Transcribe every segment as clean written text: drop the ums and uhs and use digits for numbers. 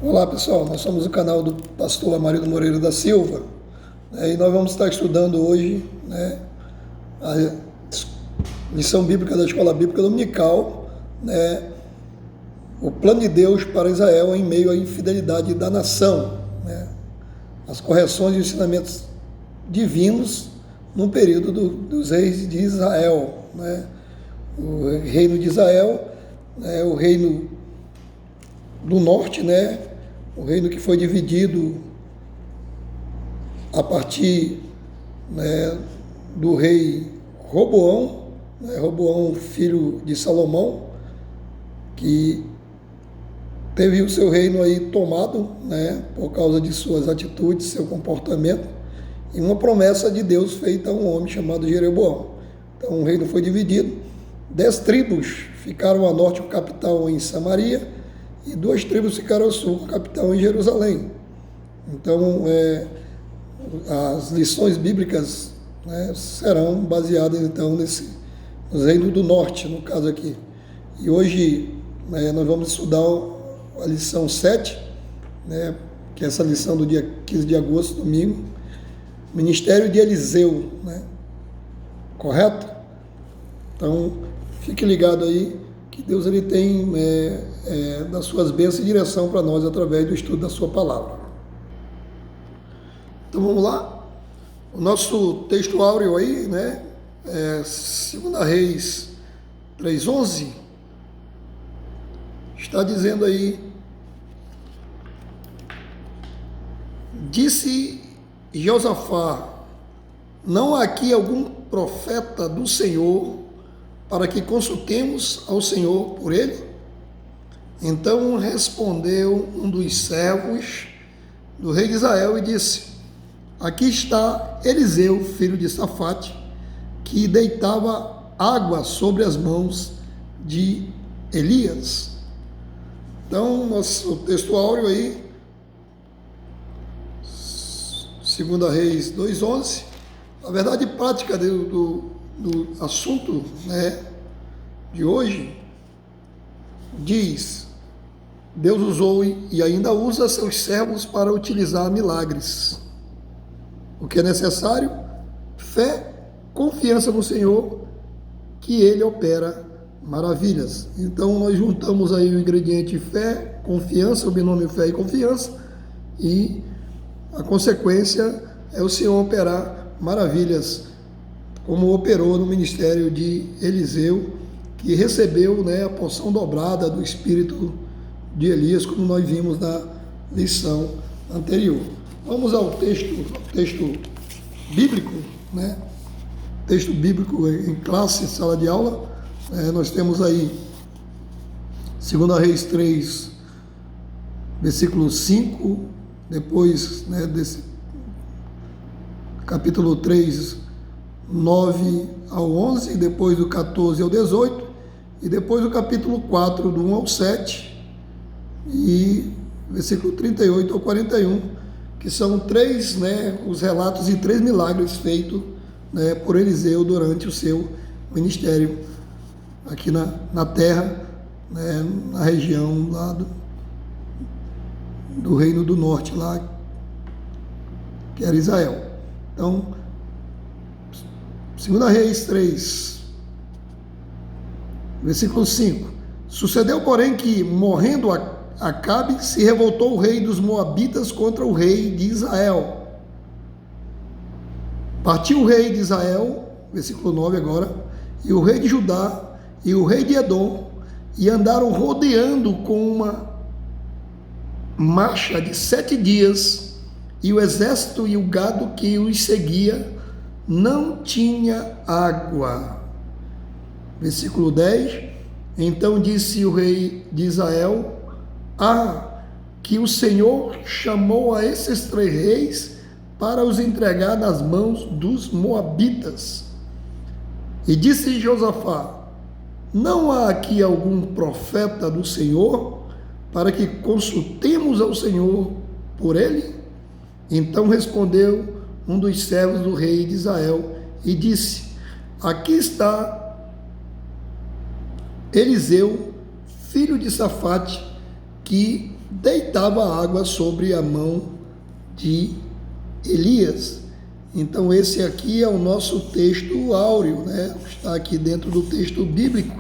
Olá pessoal, nós somos o canal do pastor Amarildo Moreira da Silva, e nós vamos estar estudando hoje a lição bíblica da Escola Bíblica Dominical, o plano de Deus para Israel em meio à infidelidade da nação, as correções e ensinamentos divinos no período dos reis de Israel, o reino de Israel, o reino do norte, o reino que foi dividido a partir do rei Roboão, Roboão, filho de Salomão, que teve o seu reino aí tomado, por causa de suas atitudes, seu comportamento, e uma promessa de Deus feita a um homem chamado Jeroboão. Então o reino foi dividido, 10 tribos ficaram a norte, com capital em Samaria, e 2 tribos ficaram ao sul, com capital em Jerusalém. Então, as lições bíblicas serão baseadas, então, no reino do norte, no caso aqui. E hoje nós vamos estudar a lição 7, que é essa lição do dia 15 de agosto, domingo, ministério de Eliseu, correto? Então, fique ligado aí, que Deus ele tem das suas bênçãos e direção para nós através do estudo da sua palavra. Então vamos lá, o nosso texto áureo aí, 2 Reis 3:11, está dizendo aí: disse Josafá, não há aqui algum profeta do Senhor para que consultemos ao Senhor por ele? Então respondeu um dos servos do rei de Israel e disse: aqui está Eliseu, filho de Safate, que deitava água sobre as mãos de Elias. Então, nosso texto áureo aí, 2 Reis 2:11, a verdade prática do assunto de hoje diz: Deus usou e ainda usa seus servos para utilizar milagres. O que é necessário? Fé, confiança no Senhor, que Ele opera maravilhas. Então nós juntamos aí o ingrediente fé, confiança, o binômio fé e confiança, e a consequência é o Senhor operar maravilhas, como operou no ministério de Eliseu, que recebeu a porção dobrada do espírito de Elias, como nós vimos na lição anterior. Vamos ao texto bíblico, texto bíblico em classe, sala de aula. Nós temos aí 2 Reis 3, versículo 5, depois desse capítulo 3, 9 ao 11, depois do 14 ao 18, e depois do capítulo 4, do 1 ao 7, e versículo 38 ao 41, que são os relatos de 3 milagres feitos por Eliseu durante o seu ministério aqui na terra, na região lá do Reino do Norte, lá, que era Israel. Então, 2 Reis 3, versículo 5. Sucedeu, porém, que, morrendo Acabe, se revoltou o rei dos Moabitas contra o rei de Israel. Partiu o rei de Israel, versículo 9 agora, e o rei de Judá e o rei de Edom, e andaram rodeando com uma marcha de 7 dias, e o exército e o gado que os seguia não tinha água. Versículo 10. Então disse o rei de Israel: que o Senhor chamou a esses 3 reis para os entregar nas mãos dos moabitas. E disse Josafá: não há aqui algum profeta do Senhor para que consultemos ao Senhor por ele? Então respondeu um dos servos do rei de Israel e disse: aqui está Eliseu, filho de Safate, que que deitava água sobre a mão de Elias. Então esse aqui é o nosso texto áureo, né? Está aqui dentro do texto bíblico.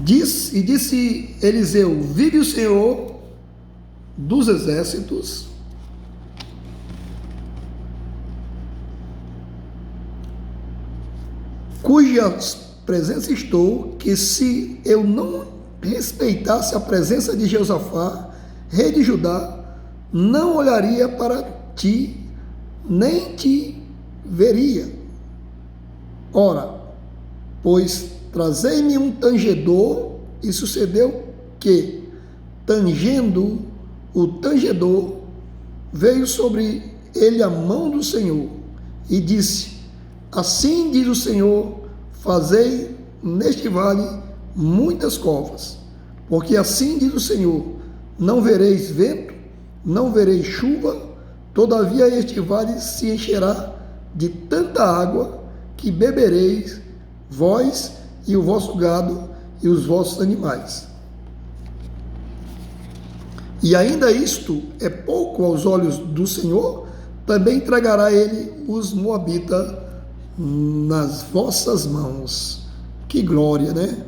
Disse Eliseu: vive o Senhor dos exércitos, cuja presença estou, que se eu não respeitasse a presença de Josafá, rei de Judá, não olharia para ti, nem te veria. Ora, pois trazei-me um tangedor, e sucedeu que, tangendo o tangedor, veio sobre ele a mão do Senhor, e disse: assim diz o Senhor, fazei neste vale muitas covas, porque assim diz o Senhor, não vereis vento, não vereis chuva, todavia este vale se encherá de tanta água que bebereis vós e o vosso gado e os vossos animais. E ainda isto é pouco aos olhos do Senhor, também entregará ele os moabitas nas vossas mãos. Que glória, né?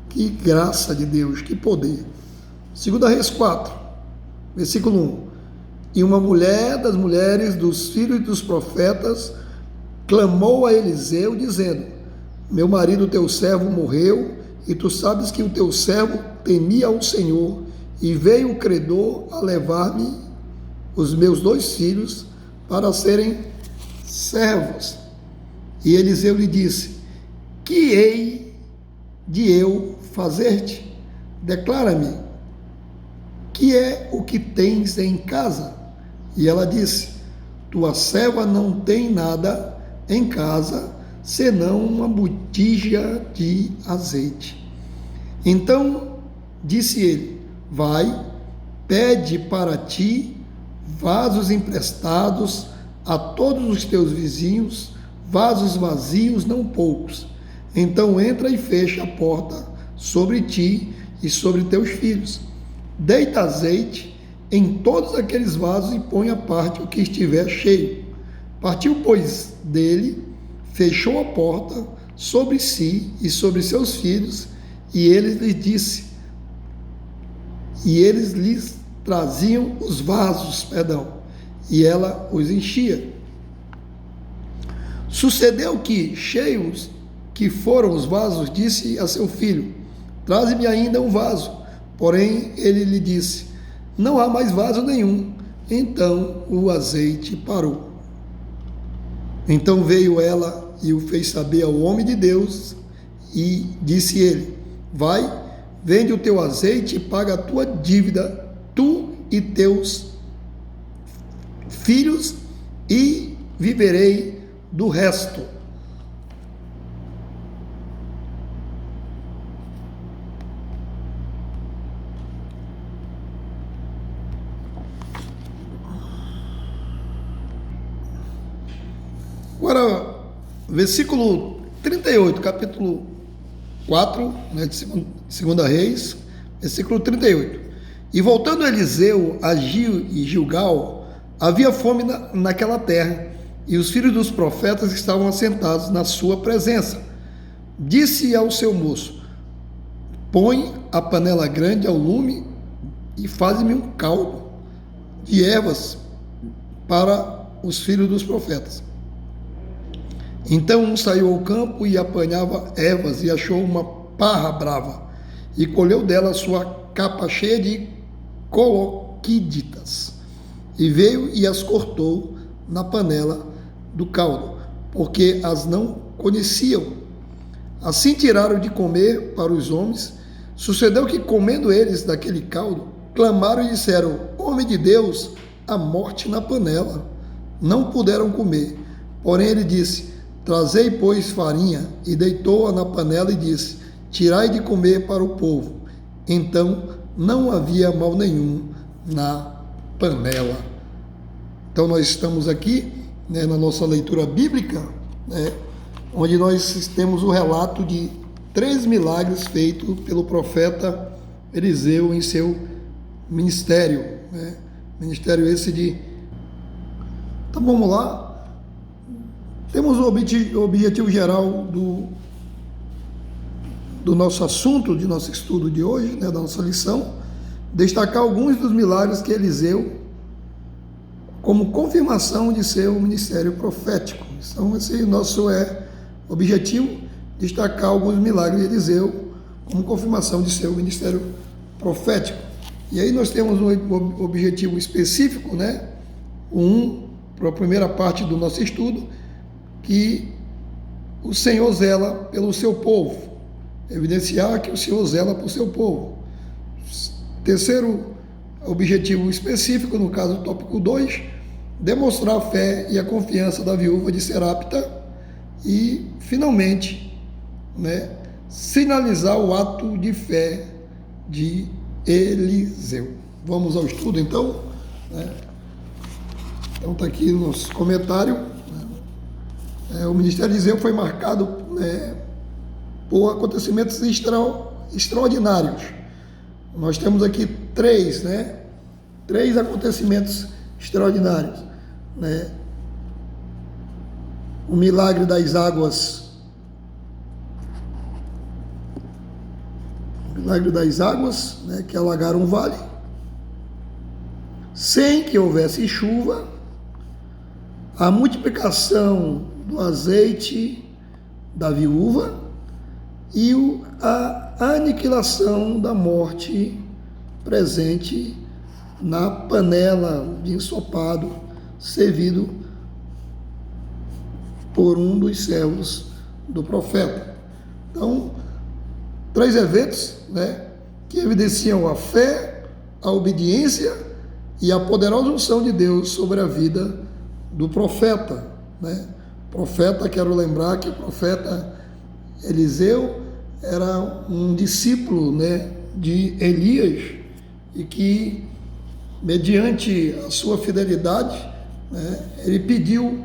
Que graça de Deus, que poder. 2 Reis 4, versículo 1. E uma mulher das mulheres dos filhos dos profetas clamou a Eliseu, dizendo: meu marido, teu servo, morreu, e tu sabes que o teu servo temia ao Senhor, e veio o credor a levar-me os meus 2 filhos para serem servos. E Eliseu lhe disse: que hei de eu fazer-te? Declara-me, que é o que tens em casa? E ela disse: tua serva não tem nada em casa, senão uma botija de azeite. Então disse ele: vai, pede para ti vasos emprestados a todos os teus vizinhos, vasos vazios, não poucos. Então entra e fecha a porta sobre ti e sobre teus filhos. Deita azeite em todos aqueles vasos e põe à parte o que estiver cheio. Partiu, pois, dele, fechou a porta sobre si e sobre seus filhos, e eles lhes traziam os vasos, e ela os enchia. Sucedeu que, cheios que foram os vasos, disse a seu filho: traze-me ainda um vaso. Porém, ele lhe disse: não há mais vaso nenhum. Então o azeite parou. Então veio ela e o fez saber ao homem de Deus, e disse ele: vai, vende o teu azeite e paga a tua dívida, tu e teus filhos, e viverei do resto. Agora, versículo 38, capítulo 4, né, de 2 Reis, versículo 38. E voltando Eliseu a Gilgal, havia fome naquela terra, e os filhos dos profetas estavam assentados na sua presença. Disse ao seu moço: põe a panela grande ao lume e faz-me um caldo de ervas para os filhos dos profetas. Então um saiu ao campo e apanhava ervas, e achou uma parra brava, e colheu dela sua capa cheia de coloquíditas, e veio e as cortou na panela do caldo, porque as não conheciam. Assim tiraram de comer para os homens. Sucedeu que, comendo eles daquele caldo, clamaram e disseram: homem de Deus, a morte na panela. Não puderam comer. Porém ele disse: trazei, pois, farinha, e deitou-a na panela e disse: tirai de comer para o povo. Então não havia mal nenhum na panela. Então nós estamos aqui, né, na nossa leitura bíblica, né, onde nós temos o relato de 3 milagres feitos pelo profeta Eliseu em seu ministério, né? Ministério esse de... Então vamos lá. Temos o objetivo geral do nosso assunto, de nosso estudo de hoje, né, da nossa lição, destacar alguns dos milagres que Eliseu, como confirmação de seu ministério profético. Então esse nosso objetivo, destacar alguns milagres de Eliseu como confirmação de seu ministério profético. E aí nós temos um objetivo específico, né? Para a primeira parte do nosso estudo, que o Senhor zela pelo seu povo, evidenciar que o Senhor zela por seu povo. Terceiro objetivo específico, no caso tópico 2, demonstrar a fé e a confiança da viúva de Serapta e, finalmente, né, sinalizar o ato de fé de Eliseu. Vamos ao estudo, então, né? Então está aqui o nosso comentário. O ministério de Eliseu foi marcado, né, por acontecimentos extraordinários. Nós temos aqui três acontecimentos extraordinários, né? O milagre das águas, né, que alagaram o vale, sem que houvesse chuva, a multiplicação do azeite da viúva e a aniquilação da morte presente na panela de ensopado servido por um dos servos do profeta. Então, três eventos, né, que evidenciam a fé, a obediência e a poderosa unção de Deus sobre a vida do profeta, né? Profeta, quero lembrar que o profeta Eliseu era um discípulo, né, de Elias, e que, mediante a sua fidelidade, né, ele pediu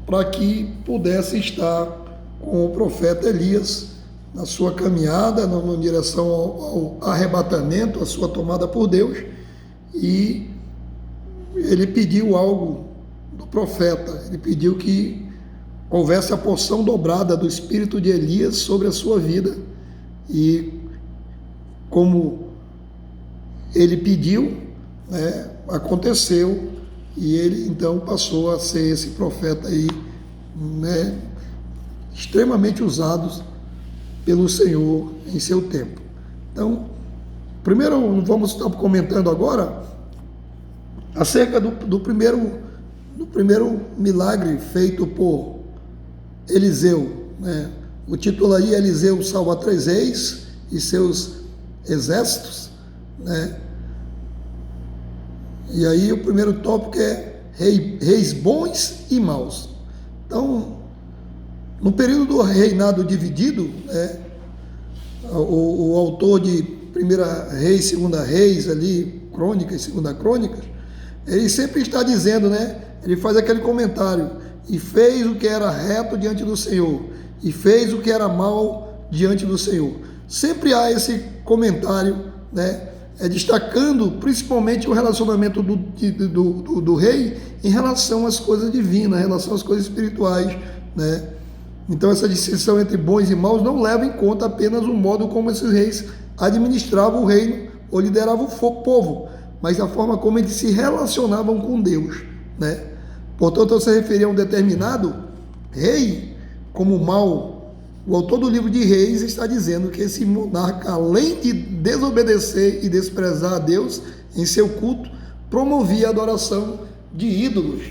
para que pudesse estar com o profeta Elias na sua caminhada, na direção ao arrebatamento, a sua tomada por Deus, e ele pediu algo do profeta, ele pediu que houvesse a porção dobrada do espírito de Elias sobre a sua vida, e como ele pediu, né, aconteceu, e ele então passou a ser esse profeta aí, né, extremamente usado pelo Senhor em seu tempo. Então, primeiro vamos estar comentando agora acerca do primeiro milagre feito por Eliseu, né? O título aí é Eliseu salva 3 reis e seus exércitos, né? E aí o primeiro tópico é reis bons e maus. Então, no período do reinado dividido, né, o autor de 1 Reis, 2 Reis, ali, Crônicas, 2 Crônicas, ele sempre está dizendo, né, ele faz aquele comentário: e fez o que era reto diante do Senhor, e fez o que era mal diante do Senhor. Sempre há esse comentário, né, destacando principalmente o relacionamento do rei em relação às coisas divinas, em relação às coisas espirituais, né? Então essa distinção entre bons e maus não leva em conta apenas o modo como esses reis administravam o reino ou lideravam o povo, mas a forma como eles se relacionavam com Deus, né? Portanto, ao se referir a um determinado rei como mau, o autor do livro de Reis está dizendo que esse monarca, além de desobedecer e desprezar a Deus em seu culto, promovia a adoração de ídolos.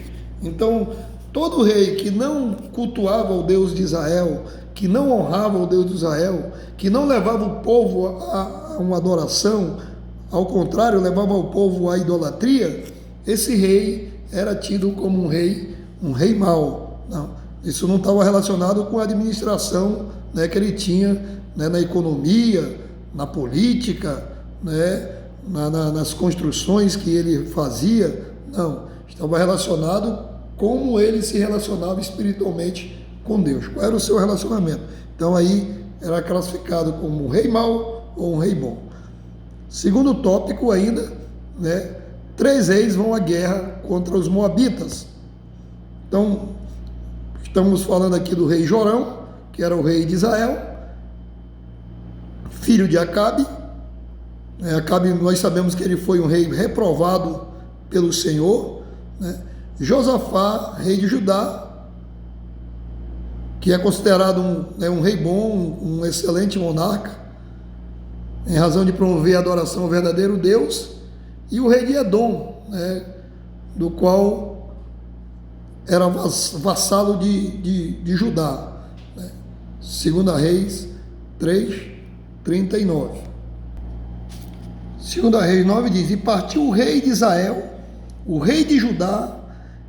Então, todo rei que não cultuava o Deus de Israel, que não honrava o Deus de Israel, que não levava o povo a uma adoração, ao contrário, levava o povo à idolatria, esse rei era tido como um rei mau. Não, isso não estava relacionado com a administração, né, que ele tinha, né, na economia, na política, né, nas construções que ele fazia. Não, estava relacionado como ele se relacionava espiritualmente com Deus. Qual era o seu relacionamento? Então aí era classificado como um rei mau ou um rei bom. Segundo tópico ainda, né, 3 reis vão à guerra contra os moabitas. Então, estamos falando aqui do rei Jorão, que era o rei de Israel, filho de Acabe. Acabe, nós sabemos que ele foi um rei reprovado pelo Senhor, né? Josafá, rei de Judá, que é considerado um rei bom, um excelente monarca, em razão de promover a adoração ao verdadeiro Deus, e o rei de Edom, né, do qual era vassalo de Judá, né? 2 Reis 3:39. 2 Reis 9 diz: E partiu o rei de Israel, o rei de Judá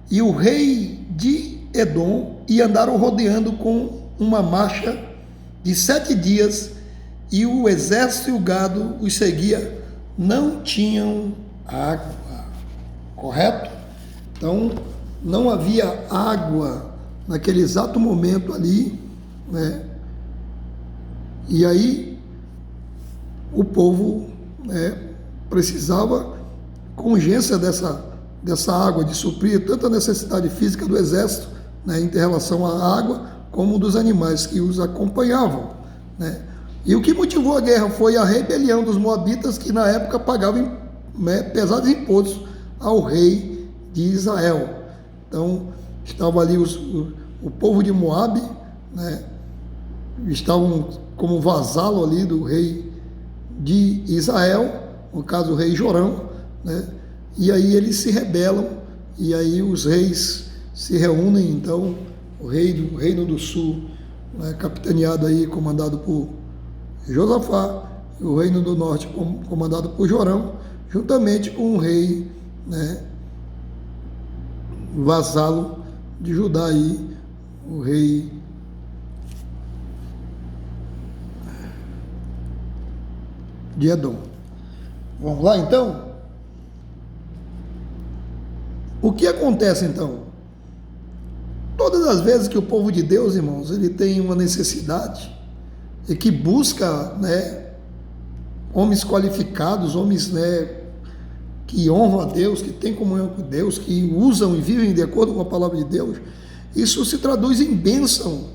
e o rei de Edom, e andaram rodeando com uma marcha de 7 dias, e o exército e o gado os seguia, não tinham água. Correto? Então, não havia água naquele exato momento ali, né? E aí, o povo, né, precisava com urgência dessa água, de suprir tanto a necessidade física do exército, né, em relação à água, como dos animais que os acompanhavam, né? E o que motivou a guerra foi a rebelião dos moabitas, que na época pagavam, né, pesados impostos ao rei de Israel. Então, estava ali o povo de Moabe, né, estavam como vassalo ali do rei de Israel, no caso o rei Jorão, né, e aí eles se rebelam, e aí os reis se reúnem. Então o rei do Reino do Sul, né, capitaneado aí, comandado por Josafá, e o Reino do Norte comandado por Jorão, juntamente com o rei, né, vassalo de Judá aí, o rei de Edom. Vamos lá então? O que acontece então? Todas as vezes que o povo de Deus, irmãos, ele tem uma necessidade e que busca, né, homens qualificados, homens, né, que honram a Deus, que têm comunhão com Deus, que usam e vivem de acordo com a palavra de Deus, isso se traduz em bênção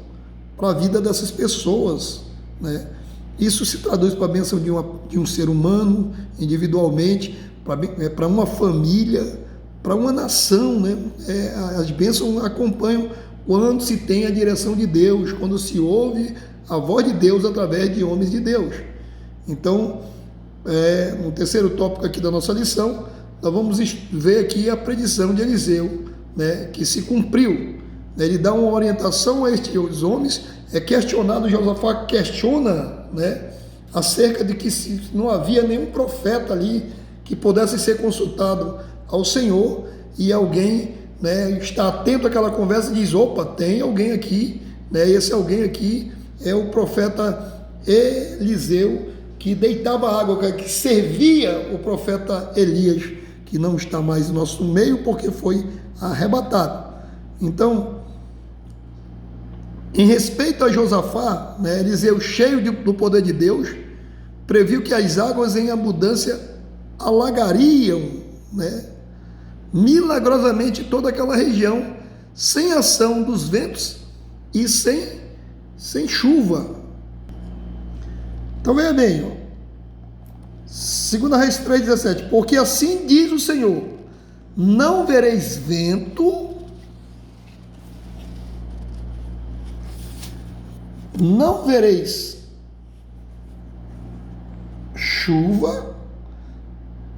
para a vida dessas pessoas, né? Isso se traduz para a bênção de um ser humano, individualmente, para uma família, para uma nação, né? As bênçãos acompanham quando se tem a direção de Deus, quando se ouve a voz de Deus através de homens de Deus. Então, no terceiro tópico aqui da nossa lição, nós vamos ver aqui a predição de Eliseu, né, que se cumpriu. Ele dá uma orientação a estes homens. É questionado, Josafá questiona, né, acerca de que se não havia nenhum profeta ali que pudesse ser consultado ao Senhor, e alguém, né, está atento àquela conversa e diz: opa, tem alguém aqui, né, esse alguém aqui é o profeta Eliseu, que deitava água, que servia o profeta Elias, que não está mais no nosso meio porque foi arrebatado. Então, em respeito a Josafá, né, Eliseu, cheio do poder de Deus, previu que as águas em abundância alagariam, né, milagrosamente toda aquela região, sem ação dos ventos e sem chuva. Então veja bem, 2 Reis 3,17: porque assim diz o Senhor, não vereis vento, não vereis chuva,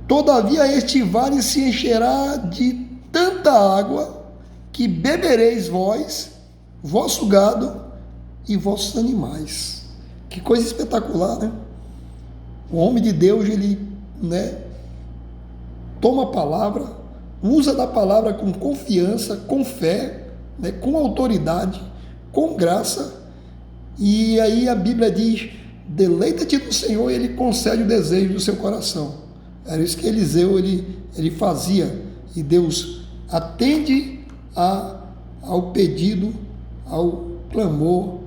todavia este vale se encherá de tanta água que bebereis vós, vosso gado e vossos animais. Que coisa espetacular, né? O homem de Deus, ele, né, toma a palavra, usa da palavra com confiança, com fé, né, com autoridade, com graça. E aí a Bíblia diz: deleita-te no Senhor e Ele concede o desejo do seu coração. Era isso que Eliseu ele fazia, e Deus atende ao pedido, ao clamor,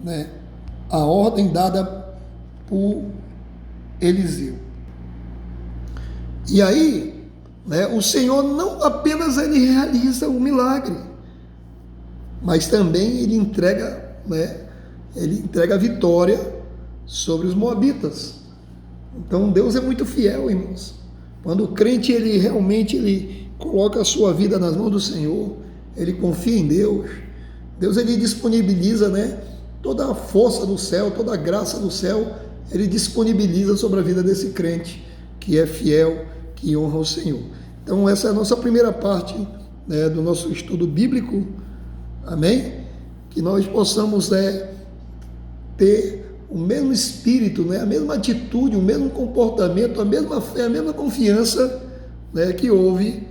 né, a ordem dada por Eliseu. E aí, né, o Senhor não apenas ele realiza o milagre, mas também ele entrega, né, ele entrega a vitória sobre os moabitas. Então Deus é muito fiel, irmãos. Quando o crente ele realmente ele coloca a sua vida nas mãos do Senhor, ele confia em Deus. Deus ele disponibiliza, né, toda a força do céu, toda a graça do céu, ele disponibiliza sobre a vida desse crente que é fiel, que honra o Senhor. Então essa é a nossa primeira parte, né, do nosso estudo bíblico. Amém? Que nós possamos ter o mesmo espírito, né, a mesma atitude, o mesmo comportamento, a mesma fé, a mesma confiança, né, que houve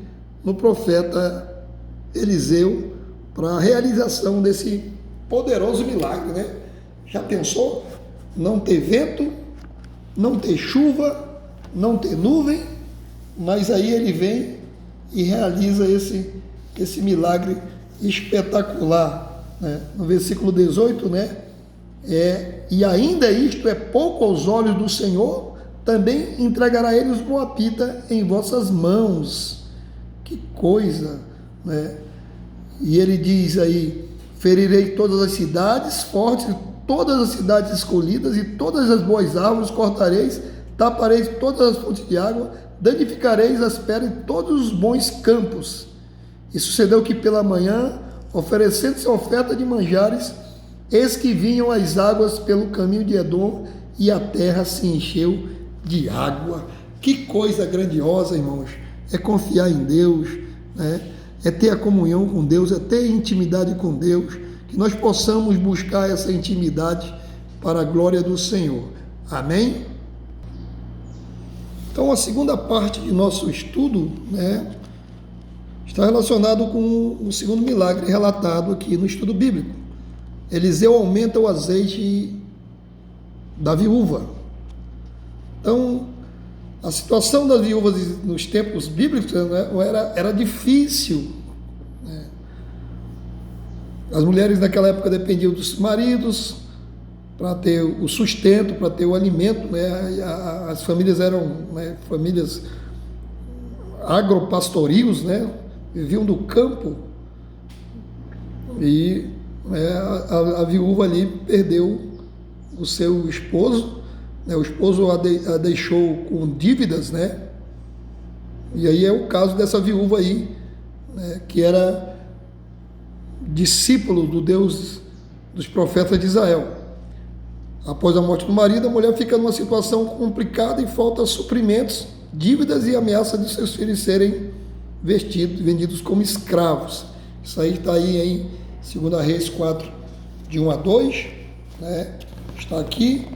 no profeta Eliseu para a realização desse poderoso milagre, né? Já pensou? Não ter vento, não ter chuva, não ter nuvem, mas aí ele vem e realiza esse milagre espetacular, né? No versículo 18, né? E ainda isto é pouco aos olhos do Senhor, também entregará ele os moabitas em vossas mãos. Que coisa, né? E ele diz aí: ferirei todas as cidades fortes, todas as cidades escolhidas, e todas as boas árvores cortareis, tapareis todas as fontes de água, danificareis as pedras e todos os bons campos. E sucedeu que pela manhã, oferecendo-se a oferta de manjares, eis que vinham as águas pelo caminho de Edom, e a terra se encheu de água. Que coisa grandiosa, irmãos! É confiar em Deus, né? É ter a comunhão com Deus, é ter intimidade com Deus, que nós possamos buscar essa intimidade para a glória do Senhor. Amém? Então, a segunda parte de nosso estudo, né, está relacionado com o segundo milagre relatado aqui no estudo bíblico. Eliseu aumenta o azeite da viúva. Então, a situação das viúvas nos tempos bíblicos, né, era difícil, né? As mulheres naquela época dependiam dos maridos para ter o sustento, para ter o alimento, né? As famílias eram, né, famílias agropastorios, né? Viviam do campo, e a viúva ali perdeu o seu esposo, né? O esposo a deixou com dívidas, né? E aí é o caso dessa viúva aí, né, que era discípulo do Deus dos profetas de Israel. Após a morte do marido, a mulher fica numa situação complicada e falta suprimentos, dívidas e ameaça de seus filhos serem vendidos como escravos. Isso aí está aí em 2 Reis 4, de 1 a 2, né? Está aqui.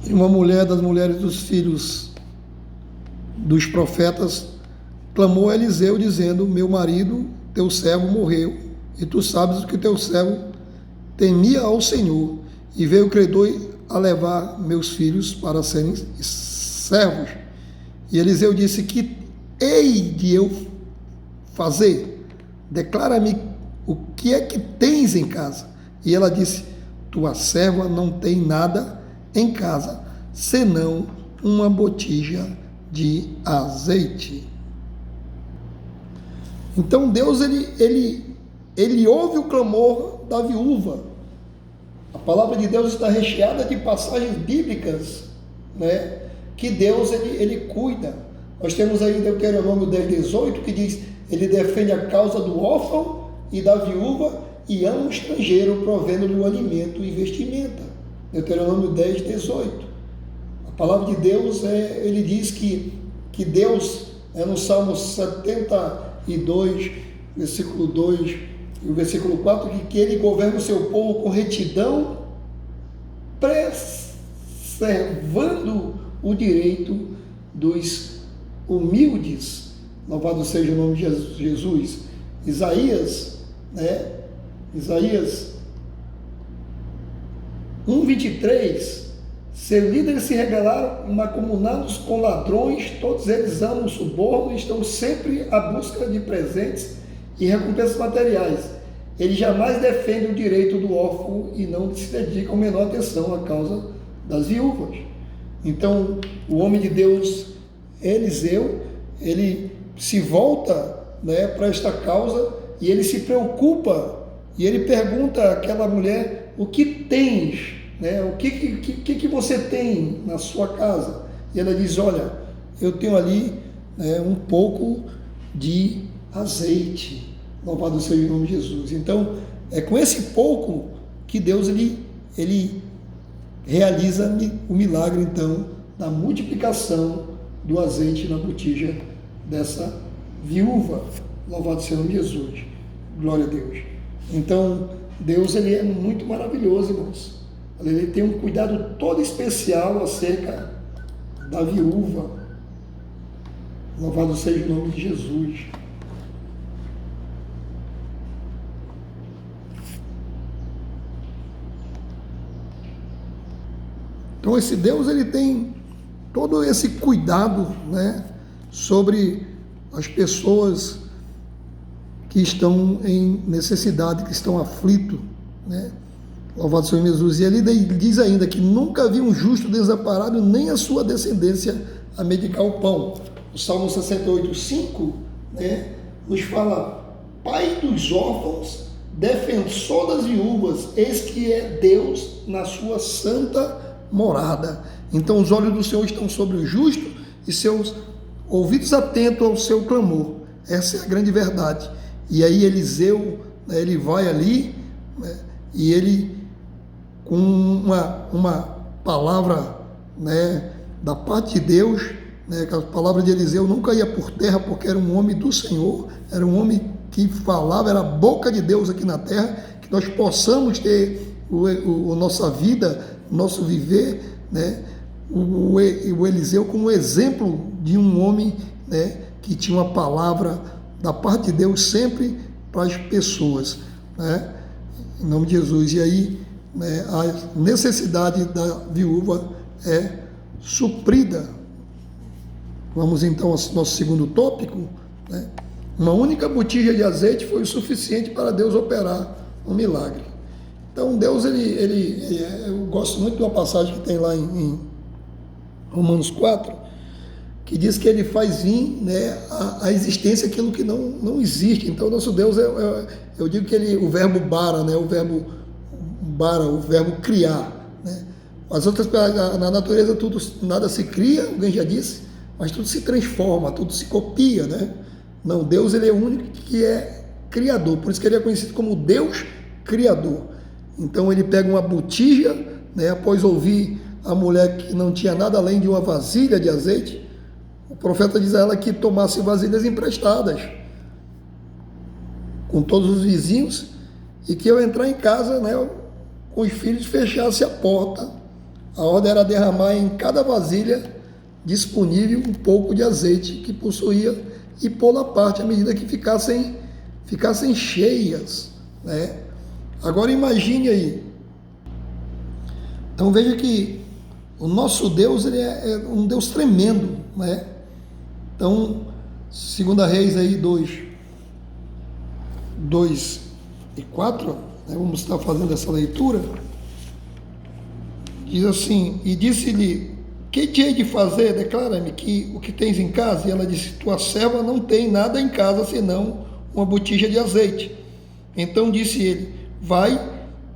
E uma mulher das mulheres dos filhos dos profetas clamou a Eliseu, dizendo: meu marido, teu servo, morreu, e tu sabes que o teu servo temia ao Senhor, e veio o credor a levar meus filhos para serem servos. E Eliseu disse: que hei de eu fazer? Declara-me o que é que tens em casa. E ela disse: tua serva não tem nada em casa, senão uma botija de azeite. Então Deus ele ouve o clamor da viúva. A palavra de Deus está recheada de passagens bíblicas, né, que Deus ele cuida. Nós temos aí Deuteronômio 10:18, que diz: ele defende a causa do órfão e da viúva e ama o estrangeiro, provendo-lhe o alimento e vestimenta. Deuteronômio 10:18. A palavra de Deus, ele diz que Deus, no Salmo 72, versículo 2 e o versículo 4, que ele governa o seu povo com retidão, preservando o direito dos humildes. Louvado seja o nome de Jesus. Isaías 1:23, seus líderes se rebelaram, mancomunados com ladrões, todos eles amam o suborno e estão sempre à busca de presentes e recompensas materiais. Ele jamais defende o direito do órfão e não se dedica a menor atenção à causa das viúvas. Então, o homem de Deus, Eliseu, ele se volta, né, para esta causa e ele se preocupa e ele pergunta àquela mulher: o que tens, né? O que você tem na sua casa? E ela diz: olha, eu tenho ali, né, um pouco de azeite. Louvado seja o nome de Jesus. Então, é com esse pouco que Deus ele realiza o milagre, então, da multiplicação do azeite na botija dessa viúva. Louvado seja o nome de Jesus. Glória a Deus. Então, Deus, ele é muito maravilhoso, irmãos. Ele tem um cuidado todo especial acerca da viúva. Louvado seja o nome de Jesus. Então, esse Deus, ele tem todo esse cuidado, né, sobre as pessoas que estão em necessidade, que estão aflitos, né? Louvado seja Jesus. E ele diz ainda que nunca vi um justo desamparado, nem a sua descendência a medicar o pão. O Salmo 68:5, né, nos fala: Pai dos órfãos, defensor das viúvas, eis que é Deus na sua santa morada. Então os olhos do Senhor estão sobre o justo e seus ouvidos atentos ao seu clamor. Essa é a grande verdade. E aí Eliseu, né, ele vai ali, né, e ele, com uma palavra, né, da parte de Deus, né, que a palavra de Eliseu nunca ia por terra, porque era um homem do Senhor, era um homem que falava, era a boca de Deus aqui na terra, que nós possamos ter nossa vida, nosso viver, né, o Eliseu como exemplo de um homem, né, que tinha uma palavra da parte de Deus sempre para as pessoas, né, em nome de Jesus. E aí, né, a necessidade da viúva é suprida. Vamos então ao nosso segundo tópico, né? Uma única botija de azeite foi o suficiente para Deus operar um milagre. Então Deus, eu gosto muito de uma passagem que tem lá em Romanos 4, que diz que ele faz vir, né, a existência aquilo que não existe. Então nosso Deus, eu digo que o verbo bara, né, o verbo criar, né? As outras, na natureza nada se cria, alguém já disse, mas tudo se transforma, tudo se copia, né? Não, Deus, ele é o único que é criador, por isso que ele é conhecido como Deus criador. Então ele pega uma botija, né, após ouvir a mulher que não tinha nada além de uma vasilha de azeite, o profeta diz a ela que tomasse vasilhas emprestadas com todos os vizinhos e que ao entrar em casa, né, com os filhos, fechasse a porta. A ordem era derramar em cada vasilha disponível um pouco de azeite que possuía e pô-lo à parte à medida que ficassem cheias, né? Agora imagine aí. Então veja que o nosso Deus, ele é um Deus tremendo, né? Então, 2 Reis aí 2:4, né? Vamos estar fazendo essa leitura. Diz assim: e disse-lhe: que te hei de fazer? Declara-me que o que tens em casa. E ela disse: tua serva não tem nada em casa senão uma botija de azeite. Então disse ele: vai,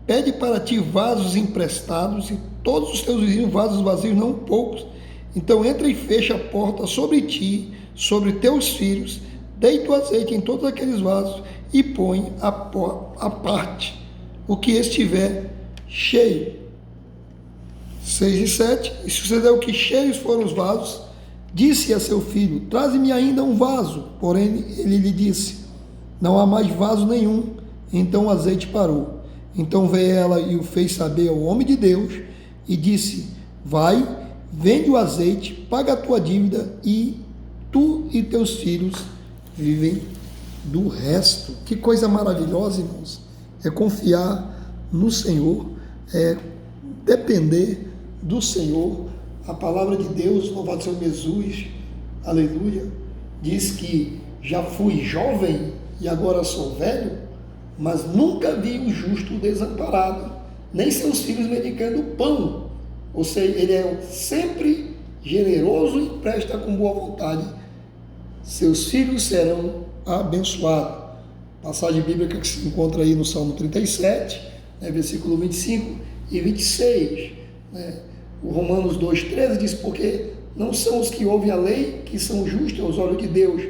pede para ti vasos emprestados, e todos os teus vizinhos vasos vazios, não poucos. Então entra e fecha a porta sobre ti, sobre teus filhos, deita o azeite em todos aqueles vasos e põe à parte o que estiver cheio. 6 e 7, e sucedeu que cheios foram os vasos, disse a seu filho: traze-me ainda um vaso. Porém ele lhe disse: não há mais vaso nenhum. Então o azeite parou. Então veio ela e o fez saber ao homem de Deus e disse: vai, vende o azeite, paga a tua dívida e tu e teus filhos vivem do resto. Que coisa maravilhosa, irmãos, é confiar no Senhor, é depender do Senhor. A palavra de Deus, louvado seja Jesus, aleluia, diz que já fui jovem e agora sou velho, mas nunca vi o justo desamparado, nem seus filhos medicando pão. ou seja, ele é sempre generoso e presta com boa vontade. Seus filhos serão abençoados. Passagem bíblica que se encontra aí no Salmo 37, né, versículo 25 e 26. Né? O Romanos 2,13 diz, porque não são os que ouvem a lei que são justos aos olhos de Deus,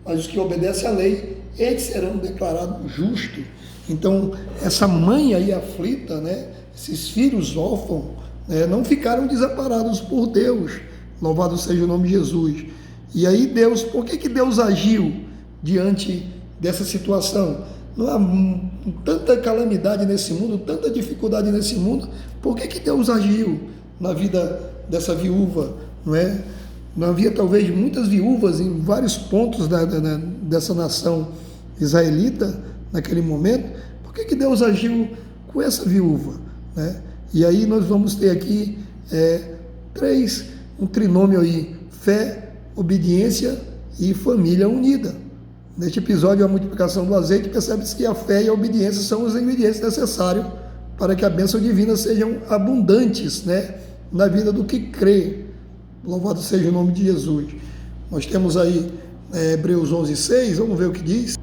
mas os que obedecem à lei, eles serão declarados justos. Então, essa mãe aí aflita, né, esses filhos órfãos, né, não ficaram desamparados por Deus. Louvado seja o nome de Jesus. E aí Deus, por que Deus agiu diante dessa situação? Não há tanta calamidade nesse mundo, tanta dificuldade nesse mundo, por que Deus agiu na vida dessa viúva? Não é? Não havia talvez muitas viúvas em vários pontos dessa nação israelita naquele momento. Por que Deus agiu com essa viúva? Né? E aí nós vamos ter aqui um trinômio aí: fé, obediência e família unida. Neste episódio, a multiplicação do azeite, percebe-se que a fé e a obediência são os ingredientes necessários para que a bênção divina sejam abundantes, né, na vida do que crê. Louvado seja o nome de Jesus. Nós temos aí Hebreus 11:6, vamos ver o que diz.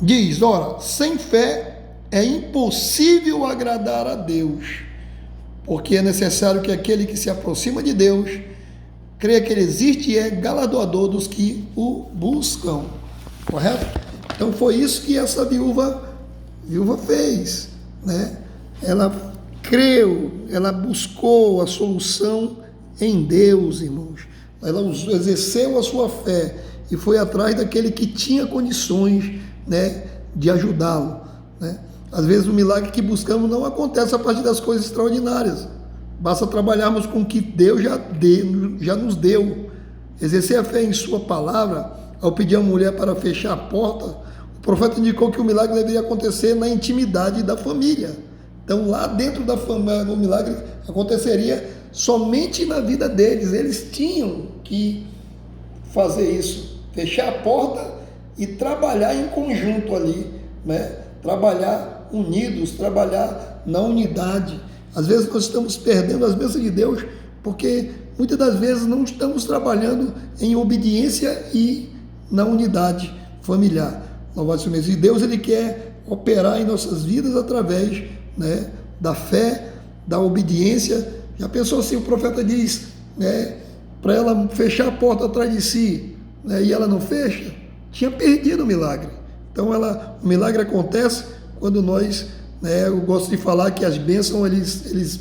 Diz, ora, sem fé é impossível agradar a Deus, porque é necessário que aquele que se aproxima de Deus creia que Ele existe e é galardoador dos que o buscam. Correto? Então foi isso que essa viúva fez, né? Ela creu, ela buscou a solução em Deus, irmãos. Ela exerceu a sua fé e foi atrás daquele que tinha condições, né, de ajudá-lo, né? Às vezes o milagre que buscamos não acontece a partir das coisas extraordinárias. Basta trabalharmos com o que Deus já nos deu. Exercer a fé em sua palavra. Ao pedir a mulher para fechar a porta, o profeta indicou que o milagre deveria acontecer na intimidade da família. Então, lá dentro da família, o milagre aconteceria somente na vida deles. Eles tinham que fazer isso, fechar a porta e trabalhar em conjunto ali, né? Trabalhar unidos, trabalhar na unidade. Às vezes nós estamos perdendo as bênçãos de Deus porque muitas das vezes não estamos trabalhando em obediência e na unidade familiar. Louvado seja o Deus. E Deus, Ele quer operar em nossas vidas através, né, da fé, da obediência. Já pensou assim, o profeta diz, né, para ela fechar a porta atrás de si, né, e ela não fecha? Tinha perdido o milagre. Então o milagre acontece quando nós, né, eu gosto de falar que as bênçãos, eles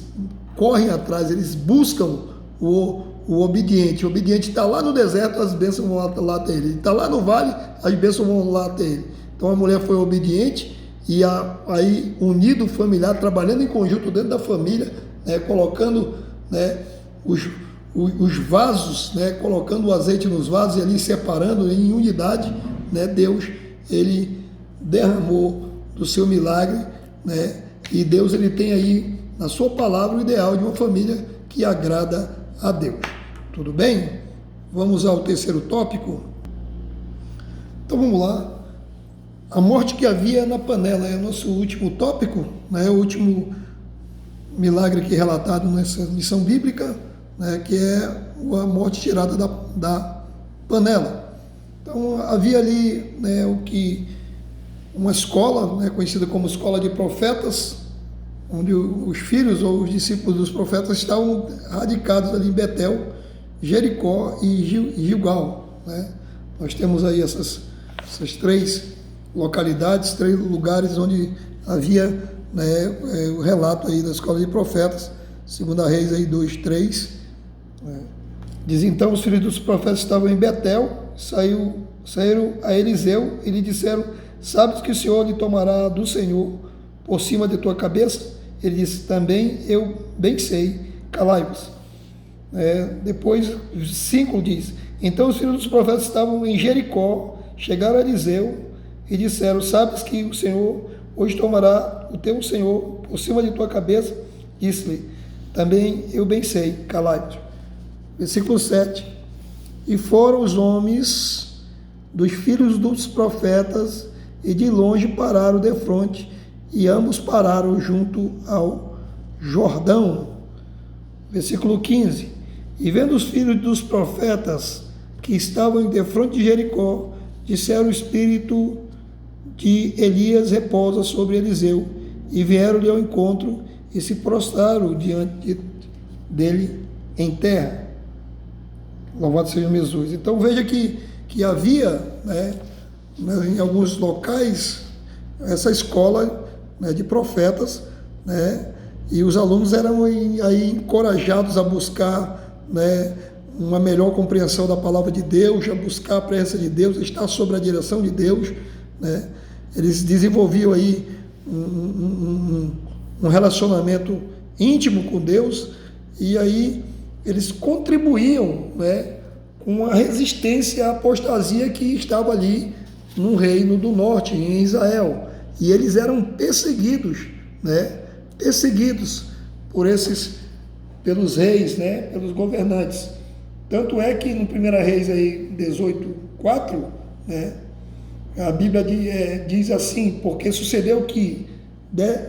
correm atrás, eles buscam o obediente. O obediente está lá no deserto, as bênçãos vão lá até ele. Está lá no vale, as bênçãos vão lá até ele. Então a mulher foi obediente e aí unido, familiar, trabalhando em conjunto dentro da família, né, colocando, né, os vasos, né, colocando o azeite nos vasos e ali separando em unidade, né, Deus, Ele derramou do seu milagre, né, e Deus, Ele tem aí na sua palavra o ideal de uma família que agrada a Deus. Tudo bem? Vamos ao terceiro tópico? Então vamos lá. A morte que havia na panela é o nosso último tópico, né? O último milagre aqui relatado nessa lição bíblica, né? Que é a morte tirada da panela. Então havia ali, né, uma escola, né, conhecida como escola de profetas, onde os filhos ou os discípulos dos profetas estavam radicados ali em Betel, Jericó e Gilgal, né? Nós temos aí essas três localidades, 3 lugares onde havia, né, o relato aí da escola de profetas, 2 Reis aí 2:3, né? Diz, então os filhos dos profetas estavam em Betel, saíram a Eliseu e lhe disseram, sabes que o Senhor lhe tomará do Senhor por cima de tua cabeça? Ele disse, também eu bem sei, calai-vos. Depois 5 diz, então os filhos dos profetas estavam em Jericó, chegaram a Eliseu e disseram, sabes que o Senhor hoje tomará o teu Senhor por cima de tua cabeça? Disse-lhe, também eu bem sei, calai-vos. Versículo 7, e foram os homens dos filhos dos profetas e de longe pararam defronte, e ambos pararam junto ao Jordão. Versículo 15. E vendo os filhos dos profetas que estavam em defronte de Jericó, disseram: o espírito de Elias repousa sobre Eliseu. E vieram-lhe ao encontro e se prostraram diante dele em terra. Louvado seja Jesus. Então veja que havia, em alguns locais, essa escola, de profetas, e os alunos eram aí encorajados a buscar, uma melhor compreensão da palavra de Deus, a buscar a presença de Deus, estar sob a direção de Deus. Eles desenvolviam aí um relacionamento íntimo com Deus, e aí eles contribuíam, com a resistência à apostasia que estava ali no reino do norte, em Israel. E eles eram perseguidos, perseguidos pelos reis, pelos governantes. Tanto é que no 1 Reis 18:4, a Bíblia diz assim: porque sucedeu que,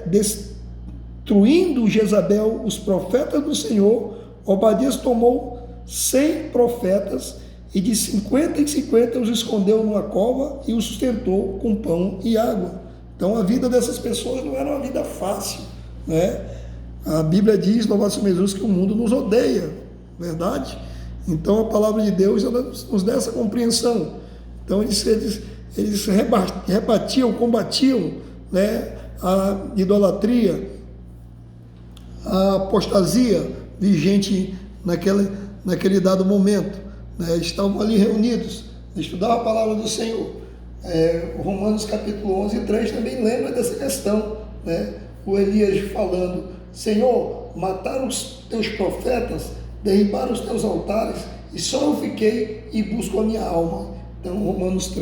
destruindo Jezabel os profetas do Senhor, Obadias tomou 100 profetas e de 50 em 50 os escondeu numa cova e os sustentou com pão e água. Então a vida dessas pessoas não era uma vida fácil, A Bíblia diz, louvado seja Jesus, que o mundo nos odeia, verdade? Então a palavra de Deus, ela nos dá essa compreensão. Então eles rebatiam, combatiam, a idolatria, a apostasia vigente naquele dado momento. Estavam ali reunidos, estudavam a palavra do Senhor. Romanos capítulo 11:3 também lembra dessa questão, o Elias falando: Senhor, mataram os teus profetas, derribaram os teus altares, e só eu fiquei e busco a minha alma. Então Romanos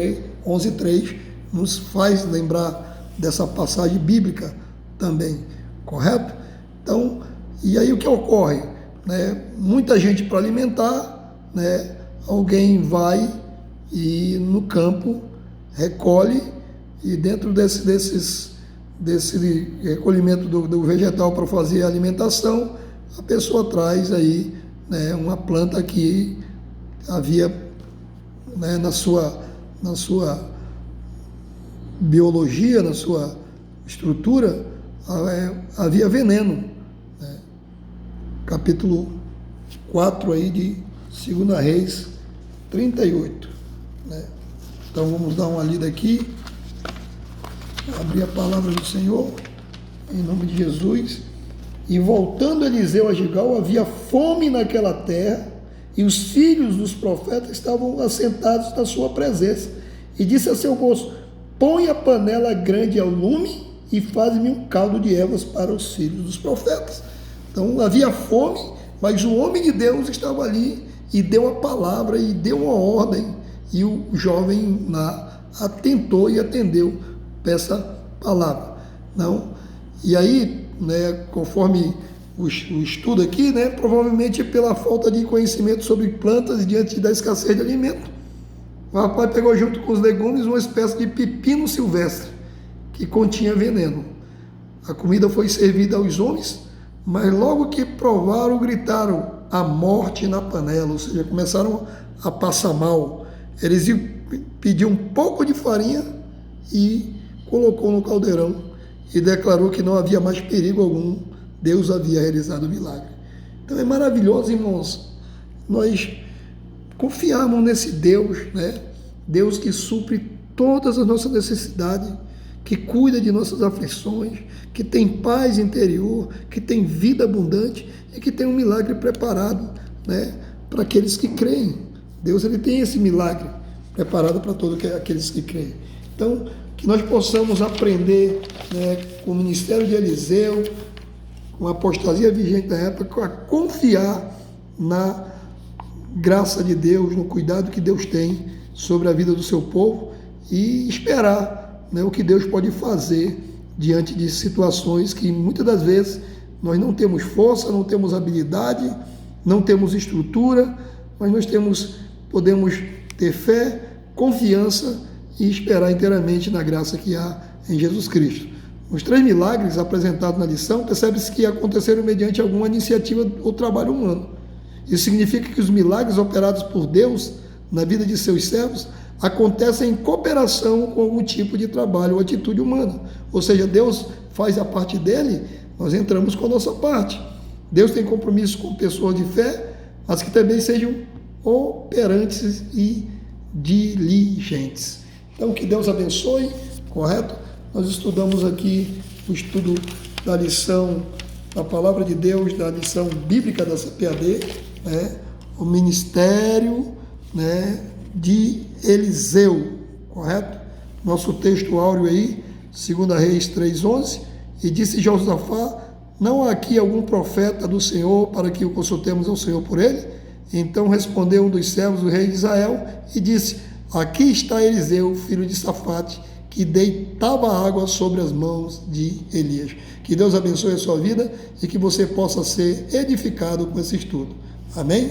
11:3 nos faz lembrar dessa passagem bíblica também, correto? Então, e aí o que ocorre? Muita gente para alimentar, alguém vai e no campo recolhe, e dentro desse recolhimento do vegetal para fazer a alimentação, a pessoa traz aí, uma planta que havia, na sua biologia, na sua estrutura, havia veneno. Capítulo 4 aí de 2 Reis 38. Então vamos dar uma lida aqui, abrir a palavra do Senhor, em nome de Jesus. E voltando Eliseu a Gilgal, havia fome naquela terra, e os filhos dos profetas estavam assentados na sua presença. E disse a seu moço: põe a panela grande ao lume e faz-me um caldo de ervas para os filhos dos profetas. Então havia fome, mas o homem de Deus estava ali e deu a palavra e deu uma ordem, e o jovem lá atentou e atendeu essa palavra. Não? E aí, conforme o estudo aqui, provavelmente pela falta de conhecimento sobre plantas diante da escassez de alimento, o rapaz pegou junto com os legumes uma espécie de pepino silvestre que continha veneno. A comida foi servida aos homens, mas logo que provaram, gritaram: a morte na panela, ou seja, começaram a passar mal. Eles pediu um pouco de farinha e colocou no caldeirão e declarou que não havia mais perigo algum. Deus havia realizado o milagre. Então é maravilhoso, irmãos, nós confiarmos nesse Deus, Deus que supre todas as nossas necessidades, que cuida de nossas aflições, que tem paz interior, que tem vida abundante e que tem um milagre preparado, para aqueles que creem. Deus, ele tem esse milagre preparado para todos aqueles que creem. Então, que nós possamos aprender, com o ministério de Eliseu, com a apostasia vigente da época, a confiar na graça de Deus, no cuidado que Deus tem sobre a vida do seu povo e esperar, o que Deus pode fazer diante de situações que muitas das vezes nós não temos força, não temos habilidade, não temos estrutura, mas podemos ter fé, confiança e esperar inteiramente na graça que há em Jesus Cristo. Os 3 milagres apresentados na lição, percebe-se que aconteceram mediante alguma iniciativa ou trabalho humano. Isso significa que os milagres operados por Deus na vida de seus servos acontecem em cooperação com algum tipo de trabalho ou atitude humana. Ou seja, Deus faz a parte dele, nós entramos com a nossa parte. Deus tem compromisso com pessoas de fé, mas que também sejam operantes e diligentes. Então, que Deus abençoe, correto? Nós estudamos aqui o estudo da lição da Palavra de Deus, da lição bíblica da CPAD, né? O ministério, né, de Eliseu, correto? Nosso texto áureo aí, 2 Reis 3:11, e disse Josafá: não há aqui algum profeta do Senhor para que o consultemos ao Senhor por ele? Então respondeu um dos servos do rei de Israel e disse: aqui está Eliseu, filho de Safate, que deitava água sobre as mãos de Elias. Que Deus abençoe a sua vida e que você possa ser edificado com esse estudo. Amém?